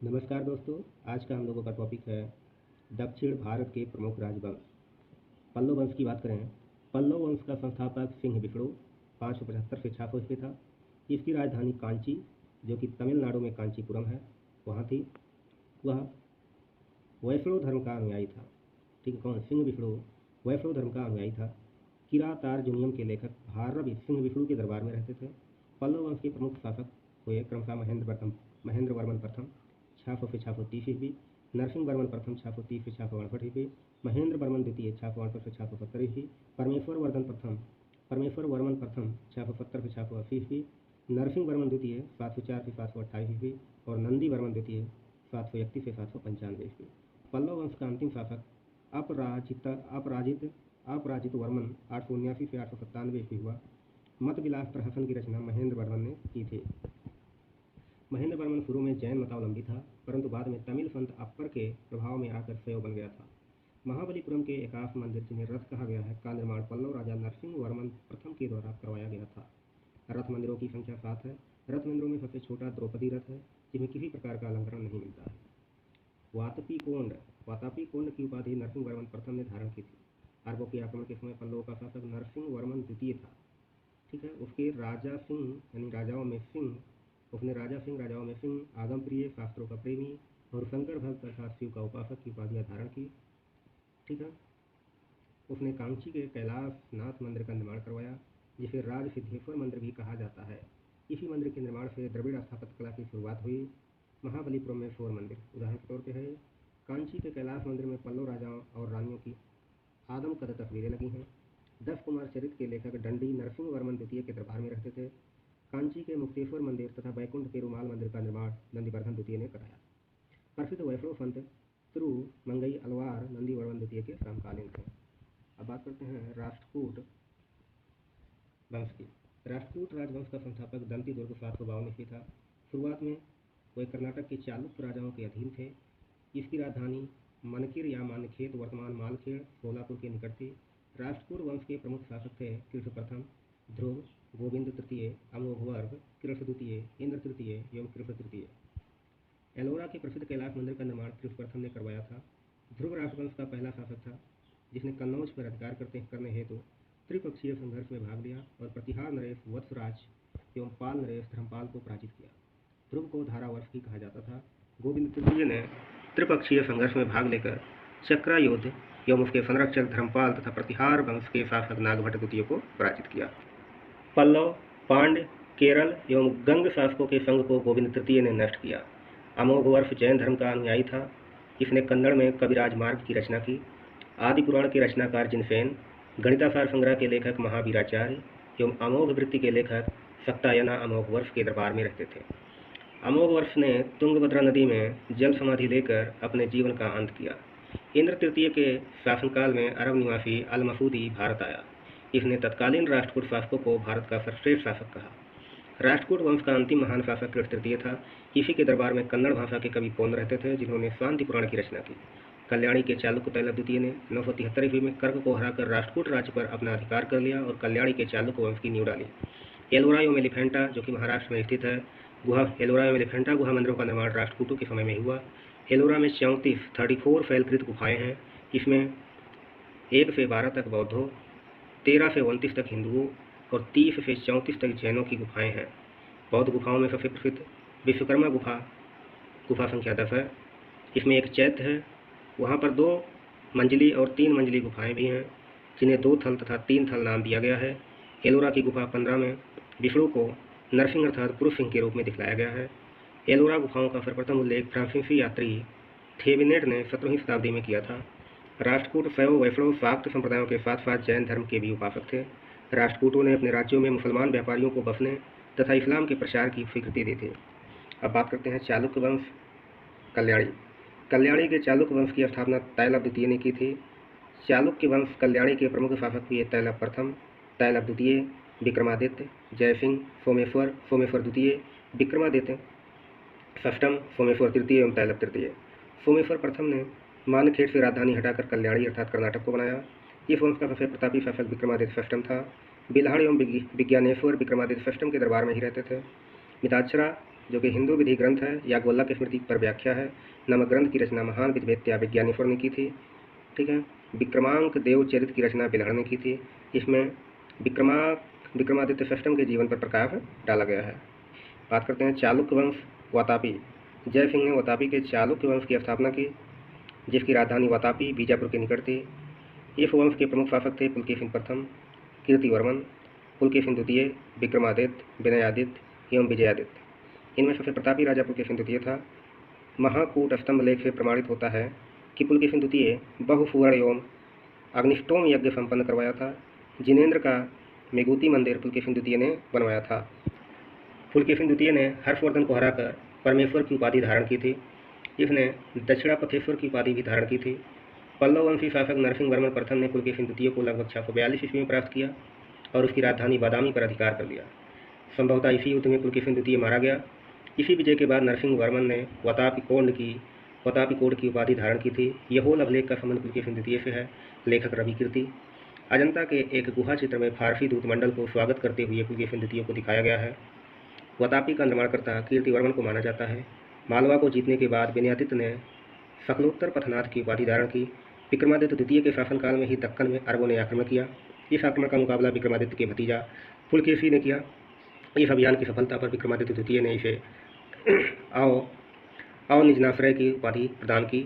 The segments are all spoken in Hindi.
नमस्कार दोस्तों, आज का हम लोगों का टॉपिक है दक्षिण भारत के प्रमुख राजवंश। पल्लव वंश की बात करें, पल्लव वंश का संस्थापक सिंह विष्णु 575 से 600 ईस्वी था। इसकी राजधानी कांची, जो कि तमिलनाडु में कांचीपुरम है, वहाँ थी। वह वैष्णव धर्म का अनुयायी था। ठीक है, कौन? सिंह विष्णु वैष्णव धर्म का अनुयायी था। किरातार्जुनीयम के लेखक भारवी सिंह विष्णु के दरबार में रहते थे। पल्लव वंश के प्रमुख शासक हुए क्रमशः महेंद्र वर्मन प्रथम 600 से 630 ईस्वी, नरसिंह वर्मन प्रथम 630 से 668 ईस्वी, महेंद्र वर्मन द्वितीय 668 से 670 ईस्वी, परमेश्वर वर्मन प्रथम 670 से 680 ईस्वी, नरसिंह वर्मन द्वितीय 704 से 728 ईस्वी और नंदी वर्मन द्वितीय 731 से 795 ईस्वी। पल्लव वंश का अंतिम शासक अपराजित वर्मन 879 से 897 ईस्वी हुआ। मत विलास प्रहसन की रचना महेंद्र वर्मन ने की थी। महेंद्र वर्मन शुरू में जैन मतावलंबी था, परंतु बाद में तमिल संत अप्पर के प्रभाव में आकर शैव बन गया था। महाबलीपुरम के एकाश मंदिर, जिन्हें रथ कहा गया है, का निर्माण पल्लव राजा नरसिंह वर्मन प्रथम के द्वारा करवाया गया था। रथ मंदिरों की संख्या 7 है। रथ मंदिरों में सबसे छोटा द्रौपदी रथ है, जिसमें किसी प्रकार का अलंकरण नहीं मिलता है। वातापी कोंड की उपाधि नरसिंह वर्मन प्रथम ने धारण की थी। अरबों के आक्रमण के समय पल्लवों का शासक नरसिंह वर्मन द्वितीय था। ठीक है, उसके राजा सिंह यानी राजाओं में सिंह आगम प्रिय, शास्त्रों का प्रेमी और शंकर भक्त अर्थात शिव का उपासक की उपाधियां धारण की। ठीक है, उसने कांची के कैलाश नाथ मंदिर का निर्माण करवाया, जिसे राज सिद्धेश्वर मंदिर भी कहा जाता है। इसी मंदिर के निर्माण से द्रविड़ स्थापत्य कला की शुरुआत हुई। महाबलीपुरम में शोर मंदिर उदाहरण के तौर पर है। कांची के कैलाश मंदिर में पल्लव राजाओं और रानियों की आदमकद तस्वीरें लगी हैं। 10 कुमार चरित्र के लेखक दंडी नरसिंह वर्मन द्वितीय के दरबार में रहते थे। कांची के मुक्तेश्वर मंदिर तथा बैकुंठ पेरुमाल मंदिर का निर्माण नंदीवर्धन द्वितीय ने कराया। प्रसिद्ध वैष्णव संत तिरुमंगई अलवार नंदीवर्धन द्वितीय के समकालीन थे। अब बात करते हैं राष्ट्रकूट वंश की। राष्ट्रकूट राजवंश का संस्थापक दंती दुर्ग 752 ईस्वी था। शुरुआत में वे कर्नाटक के चालुक्य राजाओं के अधीन थे। इसकी राजधानी मनकिर या मानखेत वर्तमान मालखेड़ सोलापुर के निकट थी। राष्ट्रकूट वंश के प्रमुख शासक थे कृष्ण प्रथम, ध्रुव, गोविंद तृतीय, अमोघवर्ष, कृष्ण द्वितीय, इंद्र तृतीय एवं कृष्ण तृतीय। एलोरा के प्रसिद्ध कैलाश मंदिर का निर्माण कृष्ण प्रथम ने करवाया था। ध्रुव राजवंश का पहला शासक था, जिसने कन्नौज पर अधिकार करने हेतु त्रिपक्षीय संघर्ष में भाग लिया और प्रतिहार नरेश वत्सराज एवं पाल नरेश धर्मपाल को पराजित किया। ध्रुव को धारावर्ष भी कहा जाता था। गोविंद तृतीय ने त्रिपक्षीय संघर्ष में भाग लेकर चक्रायुद्ध एवं उसके संरक्षक धर्मपाल तथा प्रतिहार वंश के शासक नागभट्ट द्वितीय को पराजित किया। पल्लव, पांड्य, केरल एवं गंग शासकों के संघ को गोविंद तृतीय ने नष्ट किया। अमोघवर्ष जैन धर्म का अनुयायी था। इसने कन्नड़ में कविराज मार्ग की रचना की। आदि पुराण के रचनाकार जिनसेन, गणितासार संग्रह के लेखक महावीराचार्य एवं अमोघ वृत्ति के लेखक सक्तायना अमोघवर्ष के दरबार में रहते थे। अमोघवर्ष ने तुंगभद्रा नदी में जल समाधि लेकर अपने जीवन का अंत किया। इंद्र तृतीय के शासनकाल में अरब निवासी अल मसूदी भारत आया। इसने तत्कालीन राष्ट्रकूट शासकों को भारत का सर्वश्रेष्ठ शासक कहा। राष्ट्रकूट वंश का अंतिम महान शासक कृष्ण तृतीय था। इसी के दरबार में कन्नड़ भाषा के कवि पोन रहते थे, जिन्होंने शांति पुराण की रचना की। कल्याणी के चालुक्य तैलव द्वितीय ने 973 ईस्वी में कर्क को हराकर राष्ट्रकूट राज्य पर अपना अधिकार कर लिया और कल्याणी के चालुक्य वंश की नींव डाली। एलोरा एवं एलिफेंटा, जो कि महाराष्ट्र में स्थित है, एलोरा एवं एलिफेंटा गुहा मंदिरों का निर्माण राष्ट्रकूटों के समय में हुआ। एलोरा में 34 फैलकृत गुफाएं हैं। इसमें 1 से 12 तक बौद्धों, 13 से 29 तक हिंदुओं और 30 से 34 तक जैनों की गुफाएं हैं। बौद्ध गुफाओं में सबसे प्रसिद्ध विश्वकर्मा गुफा संख्या 10 है। इसमें एक चैत्य है। वहाँ पर 2 मंजिली और 3 मंजिली गुफाएं भी हैं, जिन्हें 2 थल तथा 3 थल नाम दिया गया है। एलोरा की गुफा 15 में विष्णु को नरसिंह अर्थात पुरुष सिंह के रूप में दिखलाया गया है। एलोरा गुफाओं का सर्वप्रथम उल्लेख फ्रांसीसी यात्री थेवेनेट ने 17वीं शताब्दी में किया था। राष्ट्रकूट शैव, वैष्णव, शाक्त संप्रदायों के साथ साथ जैन धर्म के भी उपासक थे। राष्ट्रकूटों ने अपने राज्यों में मुसलमान व्यापारियों को बसने तथा इस्लाम के प्रचार की स्वीकृति दी थी। अब बात करते हैं चालुक्य वंश कल्याणी। कल्याणी के चालुक्य वंश की स्थापना तैलव द्वितीय ने की थी। चालुक्य वंश कल्याणी के प्रमुख शासक हुए तैलव प्रथम, तैलव द्वितीय, विक्रमादित्य, जयसिंह, सोमेश्वर द्वितीय, विक्रमादित्य षष्ठम, सोमेश्वर तृतीय एवं तैलव तृतीय। सोमेश्वर प्रथम ने मानखेड़ से राजधानी हटाकर कल्याणी अर्थात कर्नाटक को बनाया। इस वंश का सबसे प्रतापी शासक विक्रमादित्य षष्ठम था। बिल्हाड़ एवं विज्ञानेश्वर विक्रमादित्य षष्ठम के दरबार में ही रहते थे। मिताक्षरा जो कि हिंदू विधि ग्रंथ है या गोल्ला की स्मृति पर व्याख्या है नामक ग्रंथ की रचना महान विद्वेत्या विज्ञानेश्वर ने की थी। ठीक है। विक्रमांक देव चरित्र की रचना बिल्हड़ ने की थी। इसमें विक्रमादित्य षष्ठम के जीवन पर प्रकाश डाला गया है। बात करते हैं चालुक्य वंश वातापी। जय सिंह ने वातापी के चालुक्य वंश की स्थापना की, जिसकी राजधानी वातापी बीजापुर के निकट थी। इस वंश के प्रमुख शासक थे पुलकेशिन प्रथम, कीर्तिवर्मन, पुलकेशिन द्वितीय, विक्रमादित्य, विनयादित्य एवं विजयादित्य। इनमें सबसे प्रतापी राजा पुलकेशिन द्वितीय था। महाकूट स्तंभ लेख से प्रमाणित होता है कि पुलकेशिन द्वितीय बहुसुवर्ण एवं अग्निष्टोम यज्ञ संपन्न करवाया था। जिनेन्द्र का मेघूती मंदिर पुलकेशिन द्वितीय ने बनवाया था। पुलकेशिन द्वितीय ने हर्षवर्धन को हराकर परमेश्वर की उपाधि धारण की थी। इसने दक्षिणापथेश्वर की उपाधि भी धारण की थी। पल्लव वंशी शासक नरसिंह वर्मन प्रथम ने पुलकेशिन द्वितीय को लगभग 642 ईस्वी में प्राप्त किया और उसकी राजधानी बादामी पर अधिकार कर लिया। संभवतः इसी युद्ध में पुलकेशिन द्वितीय मारा गया। इसी विजय के बाद नरसिंह वर्मन ने वातापी कोड की उपाधि धारण की थी। यहोल अभिलेख का संबंध पुलकेशिन द्वितीय से है। लेखक रवि कीर्ति। अजंता के एक गुहा चित्र में फारसी दूत मंडल को स्वागत करते हुए पुलकेशिन द्वितीय को दिखाया गया है। वातापी का निर्माणकर्ता कीर्तिवर्मन को माना जाता है। मालवा को जीतने के बाद विनयादित्य ने सकलोत्तर पथनाथ की उपाधि धारण की। विक्रमादित्य द्वितीय के शासनकाल में ही दक्कन में अरबों ने आक्रमण किया। इस आक्रमण का मुकाबला विक्रमादित्य के भतीजा पुलकेशी ने किया। इस अभियान की सफलता पर विक्रमादित्य द्वितीय ने इसे निजनाश्रय की उपाधि प्रदान की।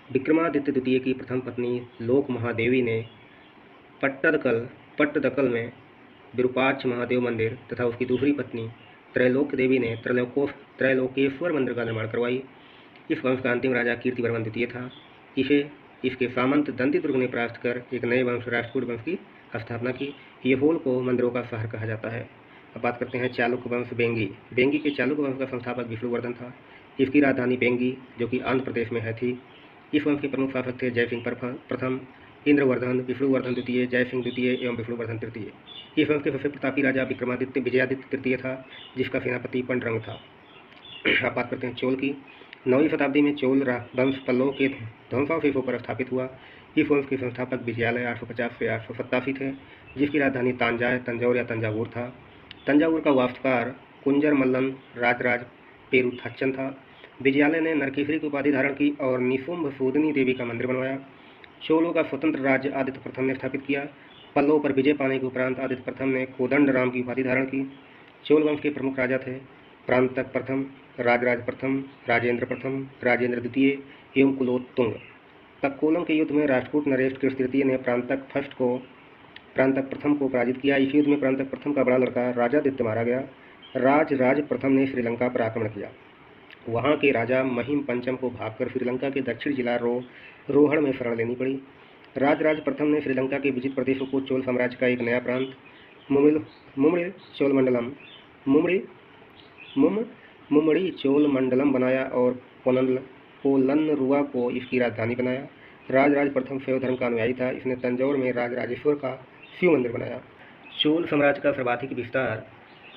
विक्रमादित्य द्वितीय की प्रथम पत्नी लोक महादेवी ने पट्टदकल में विरूपाक्ष महादेव मंदिर तथा उसकी दूसरी पत्नी त्रैलोक्य देवी ने त्रैलोकेश्वर मंदिर का निर्माण करवाई। इस वंश का अंतिम राजा कीर्तिवर्मन द्वितीय था। इसके सामंत दंतिदुर्ग ने प्राप्त कर एक नए वंश राष्ट्रकूट वंश की स्थापना की। यहोल को मंदिरों का शहर कहा जाता है। अब बात करते हैं चालुक्य वंश बेंगी। बेंगी के चालुक्य वंश का संस्थापक विष्णुवर्धन था। इसकी राजधानी बेंगी, जो कि आंध्र प्रदेश में है, थी। इस वंश के प्रमुख शासक थे जयसिंह प्रथम, इंद्रवर्धन, विष्णुवर्धन द्वितीय, जयसिंह द्वितीय एवं विष्णुवर्धन तृतीय। इस वंश के सबसे प्रतापी राजा विजयादित्य तृतीय था, जिसका सेनापति पंडरंग था। अब बात करते हैं चोल की। 9वीं शताब्दी में चोल वंश पल्लव के ध्वंसावशेषों पर स्थापित हुआ। इस वंश के संस्थापक विजयालय 850 से 887 थे, जिसकी राजधानी तंजौर या तंजावुर था। तंजावुर का वास्तुकार कुंजर मल्लन राजराज पेरुथाचन था। विजयालय ने नरकेसरी की उपाधि धारण की और निशुंभ सूदनी देवी का मंदिर बनवाया। चोलों का स्वतंत्र राज्य आदित्य प्रथम ने स्थापित किया। पल्लव पर विजय पाने के उपरांत आदित्य प्रथम ने कोदंड राम की उपाधि धारण की। चोल वंश के प्रमुख राजा थे प्रांतक प्रथम, राजराज प्रथम, राजेंद्र प्रथम, राजेंद्र द्वितीय एवं कुलोत्तुंग। तक्कोलम के युद्ध में राष्ट्रकूट नरेश तृतीय ने प्रांतक प्रथम को पराजित किया। इस युद्ध में प्रांतक प्रथम का बड़ा लड़का राजादित्य मारा गया। राज प्रथम ने श्रीलंका पर आक्रमण किया। वहां के राजा महिम पंचम को भागकर श्रीलंका के दक्षिण जिला रोहड़ में शरण लेनी पड़ी। राजराज प्रथम ने श्रीलंका के विजित प्रदेशों को चोल साम्राज्य का एक नया प्रांत मुमड़ी चोल मंडलम बनाया और पोलन्नुरुआ को इसकी राजधानी बनाया। राजराज प्रथम शैव धर्म का अनुयायी था। इसने तंजौर में राजराजेश्वर का शिव मंदिर बनाया। चोल साम्राज्य का सर्वाधिक विस्तार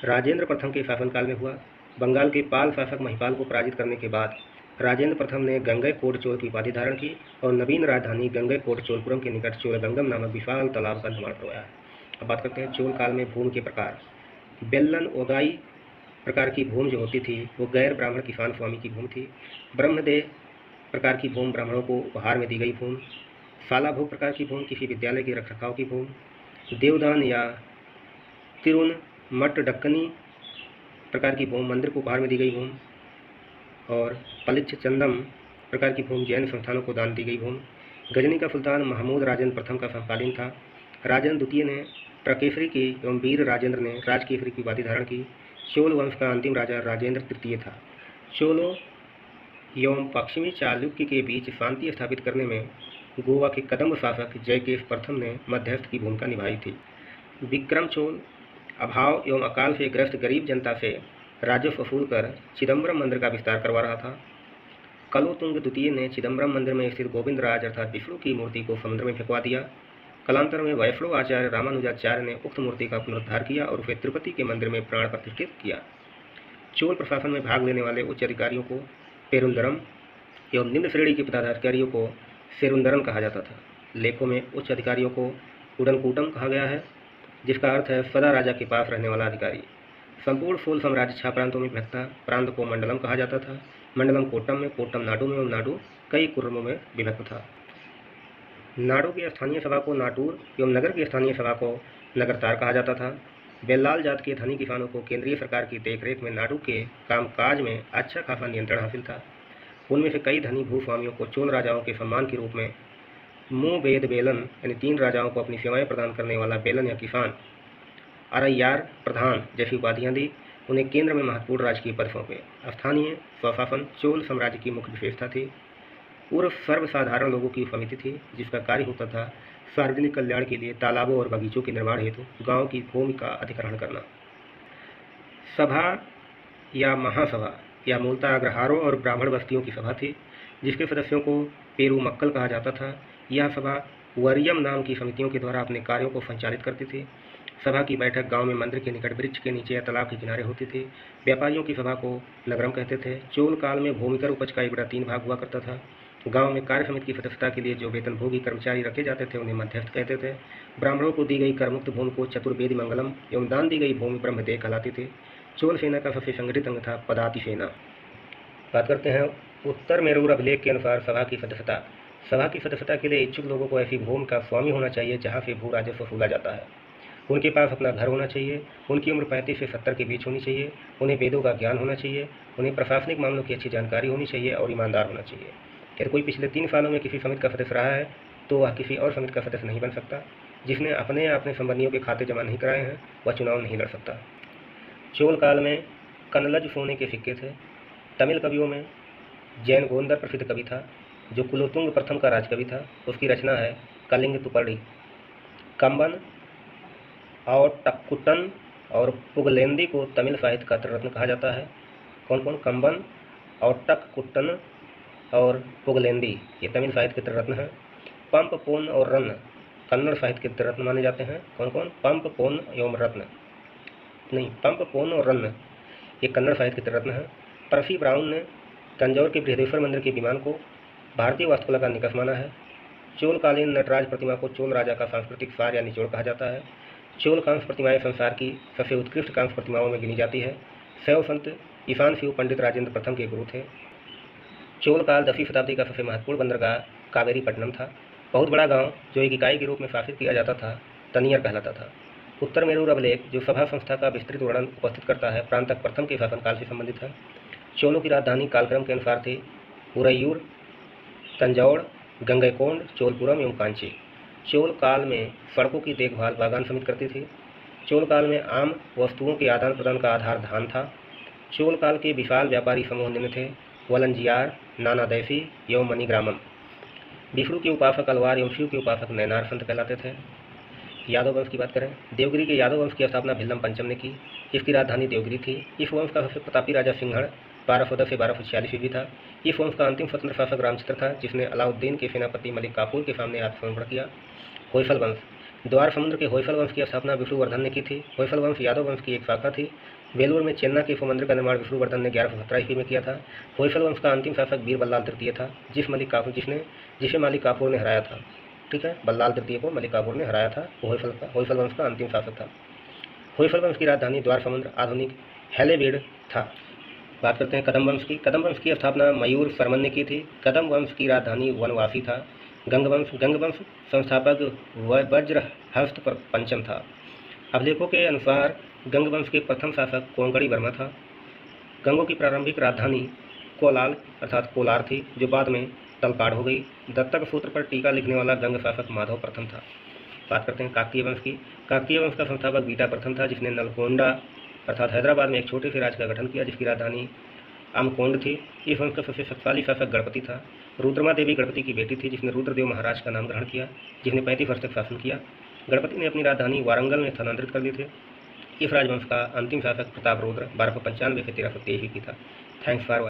राजेंद्र प्रथम के शासनकाल में हुआ। बंगाल के पाल शासक महिपाल को पराजित करने के बाद राजेंद्र प्रथम ने गंगैकोट चोल की उपाधि धारण की और नवीन राजधानी गंगैकोट चोलपुरम के निकट चोलगंगम नामक विशाल तालाब का निर्माण करवाया। अब बात करते हैं चोल काल में भूमि के प्रकार। बेल्लन ओगाई प्रकार की भूमि जो होती थी वो गैर ब्राह्मण किसान स्वामी की भूमि थी। ब्रह्मदेह प्रकार की भूमि ब्राह्मणों को उपहार में दी गई भूमि। शालाभोग प्रकार की भूमि किसी विद्यालय के रखरखाव की भूमि। देवदान या तिरुन मठ डक्कनी प्रकार की भूमि मंदिर को उपहार में दी गई भूमि। और पलिच्छ चंदम प्रकार की भूमि जैन संस्थानों को दान दी गई भूमि। गजनी का सुल्तान महमूद राजेंद्र प्रथम का समकालीन था। राजेंद्र द्वितीय ने प्रकेसरी की एवं वीर राजेंद्र ने राजकेसरी की उपाधि धारण की। चोल वंश का अंतिम राजा राजेंद्र तृतीय था। चोलों एवं पश्चिमी चालुक्य के बीच शांति स्थापित करने में गोवा के कदम्ब शासक जयकेश प्रथम ने मध्यस्थ की भूमिका निभाई थी। विक्रम चोल अभाव एवं अकाल से ग्रस्त गरीब जनता से राजस्व वसूल कर चिदम्बरम मंदिर का विस्तार करवा रहा था। कलोतुंग द्वितीय ने चिदम्बरम मंदिर में स्थित गोविंद राज अर्थात विष्णु की मूर्ति को समुद्र में फेंकवा दिया। कालांतर में वैष्णव आचार्य रामानुजाचार्य ने उक्त मूर्ति का पुनरुद्धार किया और उसे तिरुपति के मंदिर में प्राण प्रतिष्ठित किया। चोल प्रशासन में भाग लेने वाले उच्च अधिकारियों को पेरुंदरम एवं निम्न श्रेणी के पदाधिकारियों को सेरुंदरम कहा जाता था। लेखों में उच्च अधिकारियों को उडनकूटम कहा गया है, जिसका अर्थ है सदा राजा के पास रहने वाला अधिकारी। संपूर्ण सोल साम्राज्य 6 प्रांतों में विभक्त था। प्रांत को मंडलम कहा जाता था। मंडलम कोट्टम में, कोट्टम नाडु में और नाडु कई कुर्मों में विभक्त था। नाडु की स्थानीय सभा को नाटूर एवं नगर की स्थानीय सभा को नगरतार कहा जाता था। बेल्लाल जात के धनी किसानों को केंद्रीय सरकार की देखरेख में नाडु के कामकाज में अच्छा खासा नियंत्रण हासिल था। उनमें से कई धनी भूस्वामियों को चोल राजाओं के सम्मान के रूप में मुवेद बेलन यानी 3 राजाओं को अपनी सेवाएं प्रदान करने वाला बेलन या किसान, अरैयार प्रधान जैसी उपाधियां दी। उन्हें केंद्र में महत्वपूर्ण राजकीय पद सौंपे। स्थानीय स्वशासन चोल साम्राज्य की मुख्य विशेषता थी। पूर्व सर्वसाधारण लोगों की समिति थी जिसका कार्य होता था सार्वजनिक कल्याण के लिए तालाबों और बगीचों के निर्माण हेतु गांव की भूमि का अधिग्रहण करना। सभा या महासभा या मूलतः अग्रहारों और ब्राह्मण बस्तियों की सभा थी जिसके सदस्यों को पेरूमक्कल कहा जाता था। यह सभा वरियम नाम की समितियों के द्वारा अपने कार्यों को संचालित करती थी। सभा की बैठक गांव में मंदिर के निकट वृक्ष के नीचे या तालाब के किनारे होती थी। व्यापारियों की सभा को नगरम कहते थे। चोल काल में भूमिकर उपज का 1/3 भाग हुआ करता था। गांव में कार्य समिति की सदस्यता के लिए जो वेतनभोगी कर्मचारी रखे जाते थे उन्हें मध्यस्थ कहते थे। ब्राह्मणों को दी गई करमुक्त भूमि को चतुर्वेदी मंगलम एवं दान दी गई भूमि ब्रह्मदेव कहलाती थी। चोल सेना का सबसे संगठित अंग था पदाति सेना। बात करते हैं उत्तर मेरूर अभिलेख के अनुसार सभा की सदस्यता। सभा की सदस्यता के लिए इच्छुक लोगों को ऐसी भूमि का स्वामी होना चाहिए जहाँ से भू राजस्व वसूला जाता है। उनके पास अपना घर होना चाहिए। उनकी उम्र 35 से 70 के बीच होनी चाहिए। उन्हें वेदों का ज्ञान होना चाहिए। उन्हें प्रशासनिक मामलों की अच्छी जानकारी होनी चाहिए और ईमानदार होना चाहिए। यदि कोई पिछले 3 सालों में किसी समिति का सदस्य रहा है तो वह किसी और समिति का सदस्य नहीं बन सकता। जिसने अपने या अपने संबंधियों के खाते जमा नहीं कराए हैं वह चुनाव नहीं लड़ सकता। चोल काल में कनलज सोने के सिक्के थे। तमिल कवियों में जैन गोंदर प्रसिद्ध कवि था जो कुलोतुंग प्रथम का राजकवि था। उसकी रचना है कलिंग तुपड़ी। कंबन और टक्कुटन और पुगलेंदी को तमिल साहित्य का त्रिरत्न कहा जाता है। कौन कौन? कंबन और टक्कुटन और पुगलेंदी ये तमिल साहित्य के त्रिरत्न हैं। पंप, पोन और रत्न कन्नड़ साहित्य के त्रिरत्न माने जाते हैं। कौन कौन? पंप, पोन एवं रत्न नहीं, पंप, पोन और रत्न ये कन्नड़ साहित्य के त्रिरत्न हैं। परसी ब्राउन ने तंजौर के बृहदेश्वर मंदिर के विमान को भारतीय वास्तुकला का निकष माना है। चोलकालीन नटराज प्रतिमा को चोल राजा का सांस्कृतिक सार या निचोड़ कहा जाता है। चोल कांस्य प्रतिमाएं संसार की सबसे उत्कृष्ट कांस्य प्रतिमाओं में गिनी जाती है। शैव संत ईशान शिव पंडित राजेंद्र प्रथम के गुरु थे। चोल काल 10वीं शताब्दी का सबसे महत्वपूर्ण बंदरगाह कावेरीपट्टनम था। बहुत बड़ा गांव जो एक इकाई के रूप में शासित किया जाता था तनियर कहलाता था। उत्तर मेरूर अभिलेख जो सभा संस्था का विस्तृत वर्णन उपस्थित करता है प्रांतक प्रथम के शासनकाल से संबंधित है। चोलों की राजधानी कालक्रम के अनुसार थी उरैयूर, तंजौर, गंगैकोंड, चोलपुरम एवं कांची। चोल काल में सड़कों की देखभाल बागान समिति करती थी। चोल काल में आम वस्तुओं के आदान प्रदान का आधार धान था। चोल काल के विशाल व्यापारी समूह निम्न थे: वलंजियार, नानादैसी एवं मणिग्रामम। विष्णु के उपासक अलवार एवं शिव के उपासक नैनार संत कहलाते थे। यादव वंश की बात करें, देवगिरी के यादव वंश की स्थापना भिल्लम पंचम ने की। इसकी राजधानी देवगिरी थी। इस वंश का सबसे प्रतापी राजा सिंहड़ 1210 से 1246 ईस्वी था। इस वंश का अंतिम स्वतंत्र शासक रामचंद्र था जिसने अलाउद्दीन के सेनापति मलिक काफूर के सामने आत्मसमर्पण किया। होयसल वंश, द्वार समुद्र के होयसल वंश की स्थापना विष्णुवर्धन ने की थी। होयसल वंश यादव वंश की एक शाखा थी। बेलूर में चेन्नई के मंदिर का निर्माण विष्णुवर्धन ने 1117 ईस्वी में किया था। होयसल वंश का अंतिम शासक वीर बल्लाल तृतीय था जिसे मलिक काफूर ने हराया था। ठीक है, बल्लाल तृतीय को मलिक काफूर ने हराया था। होयसल वंश का अंतिम शासक था। होयसल वंश की राजधानी द्वार समुद्र आधुनिक हैलेबीड था। बात करते हैं कदम वंश की। कदम वंश की स्थापना मयूर शर्मन ने की थी। कदम वंश की राजधानी वनवासी था। गंगवंश संस्थापक वज्रहस्त पंचम था। अभिलेखों के अनुसार गंगवंश के प्रथम शासक कोंकणी वर्मा था। गंगों की प्रारंभिक राजधानी कोलाल अर्थात कोलार थी जो बाद में तलकाड़ हो गई। दत्तक सूत्र पर टीका लिखने वाला गंग शासक माधव प्रथम था। बात करते हैं काकतीय वंश की। काकतीय वंश का संस्थापक बीटा प्रथम था जिसने नलगोंडा अर्थात हैदराबाद में एक छोटे से राज्य का गठन किया जिसकी राजधानी आमकोंड थी। इस वंश का सबसे शक्तिशाली शासक गणपति था। रुद्रमा देवी गणपति की बेटी थी जिसने रुद्रदेव महाराज का नाम ग्रहण किया जिसने 35 वर्ष तक शासन किया। गणपति ने अपनी राजधानी वारंगल में स्थानांतरित कर दी थी। इस राजवंश का अंतिम शासक प्रताप रुद्र 1295 से 1323 की था। Thanks for